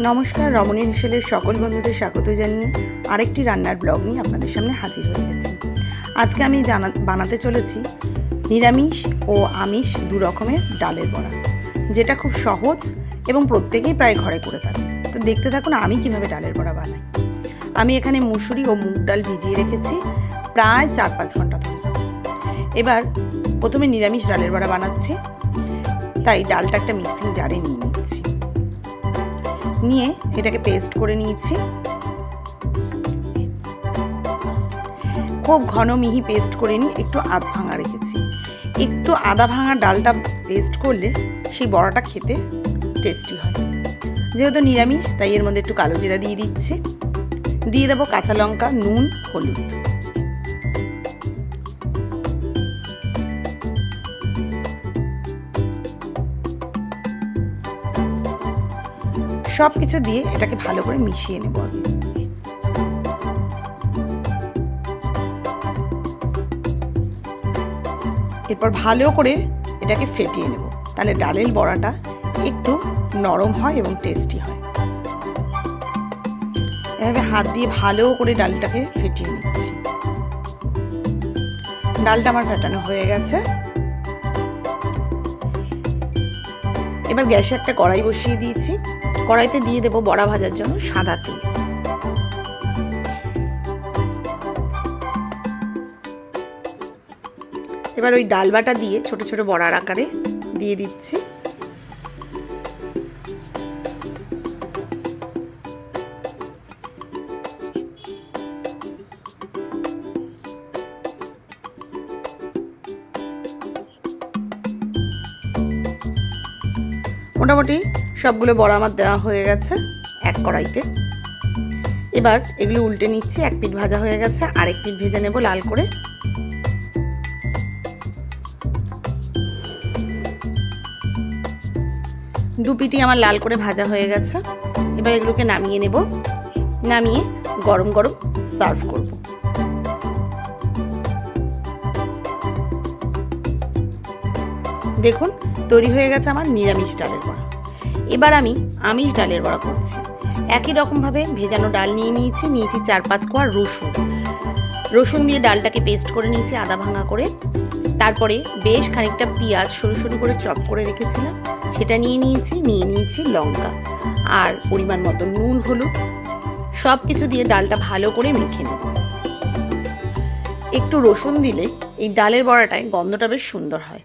নমস্কার, রমণী হেসেলের সকল বন্ধুদের স্বাগত জানিয়ে আরেকটি রান্নার ব্লগ নিয়ে আপনাদের সামনে হাজির হয়ে গেছি। আজকে আমি বানাতে চলেছি নিরামিষ ও আমিষ দু রকমের ডালের বড়া, যেটা খুব সহজ এবং প্রত্যেকেই প্রায় ঘরে করে থাকে। তো দেখতে থাকুন আমি কিভাবে ডালের বড়া বানাই। আমি এখানে মুসুরি ও মুগ ডাল ভিজিয়ে রেখেছি প্রায় 4-5 ঘন্টা ধরে। এবার প্রথমে নিরামিষ ডালের বড়া বানাচ্ছি, তাই ডালটা একটা মিক্সিং জারে নিয়ে নিচ্ছি। নিয়ে এটাকে পেস্ট করে নিয়েছি। খুব ঘন মিহি পেস্ট করে নিয়ে একটু আধ ভাঙা রেখেছি। একটু আধা ভাঙা ডালটা পেস্ট করলে সেই বড়াটা খেতে টেস্টি হয়। যেহেতু নিরামিষ তাই এর মধ্যে একটু কালো জিরা দিয়ে দিচ্ছি। দিয়ে দেবো কাঁচা লঙ্কা, নুন, হলুদ। সব কিছু দিয়ে এটাকে ভালো করে মিশিয়ে নেব। এরপর ভালো করে এটাকে ফেটিয়ে নেব, তাহলে ডালের বড়াটা একটু নরম হয় এবং টেস্টি হয়। এভাবে হাত দিয়ে ভালো করে ডালটাকে ফেটিয়ে নিচ্ছি। ডালটা আমার ফেটানো হয়ে গেছে। এবার গ্যাসে একটা কড়াই বসিয়ে দিয়েছি। কড়াইতে দিয়ে দেবো বড়া ভাজার জন্য সাদা তেল। এবার ওই ডাল বাটা দিয়ে ছোট ছোট বড়ার আকারে দিয়ে দিচ্ছি। মোটামুটি সবগুলো বড়া আমার দেওয়া হয়ে গেছে এক কড়াইতে। এবার এগুলো উল্টে নিচ্ছি। এক পিঠ ভাজা হয়ে গেছে, আরেক পিঠ ভেজে নেব লাল করে। দু পিঠই আমার লাল করে ভাজা হয়ে গেছে। এবার এগুলোকে নামিয়ে নেব। নামিয়ে গরম গরম সার্ভ করব। দেখুন তৈরি হয়ে গেছে আমার নিরামিষ ডালের বড়া। এবার আমি আমিষ ডালের বড়া করছি। একই রকমভাবে ভেজানো ডাল নিয়েছি 4-5 কোয়া রসুন দিয়ে ডালটাকে পেস্ট করে নিয়েছি আধা ভাঙা করে। তারপরে বেশ খানিকটা পেঁয়াজ সরু সরু করে চপ করে রেখেছিলাম, সেটা নিয়ে নিয়েছি লঙ্কা আর পরিমাণ মতো নুন, হলুদ। সব কিছু দিয়ে ডালটা ভালো করে মেখে নেব। একটু রসুন দিলে এই ডালের বড়াটায় গন্ধটা বেশ সুন্দর হয়।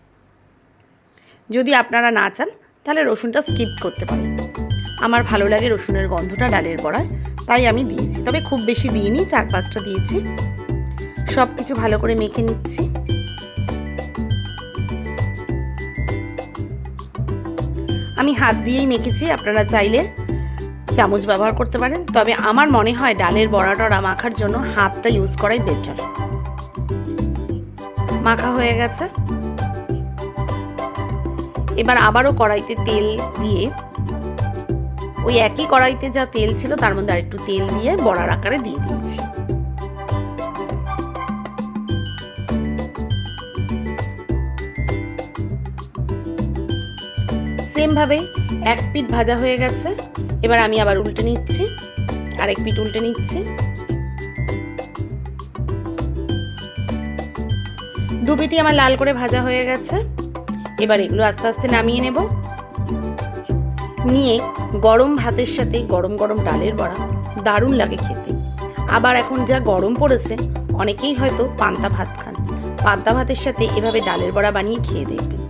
যদি আপনারা না চান তাহলে রসুনটা স্কিপ করতে পারেন। আমার ভালো লাগে রসুনের গন্ধটা ডালের বড়ায়, তাই আমি দিয়েছি। তবে খুব বেশি দিইনি, 4-5টা দিয়েছি। সব কিছু ভালো করে মেখে নিচ্ছি। আমি হাত দিয়েই মেখেছি, আপনারা চাইলে চামচ ব্যবহার করতে পারেন। তবে আমার মনে হয় ডালের বড়াটা মাখার জন্য হাতটা ইউজ করাই বেটার। মাখা হয়ে গেছে। এবার আবারও কড়াইতে তেল দিয়ে ওই একই কড়াইতে যা তেল ছিল তার মধ্যে আরেকটু তেল দিয়ে বড়ার আকারে দিয়ে দিয়েছি। সেম ভাবে এক পিঠ ভাজা হয়ে গেছে। এবার আমি আবার উল্টে নিচ্ছি, আরেক পিঠ উল্টে নিচ্ছি। দু পিঠই আমার লাল করে ভাজা হয়ে গেছে। এবার এগুলো আস্তে আস্তে নামিয়ে নেব। নিয়ে গরম ভাতের সাথে গরম গরম ডালের বড়া দারুণ লাগে খেতে। আবার এখন যা গরম পড়েছে, অনেকেই হয়তো পান্তা ভাত খান। পান্তা ভাতের সাথে এভাবে ডালের বড়া বানিয়ে খেয়ে দেখবেন,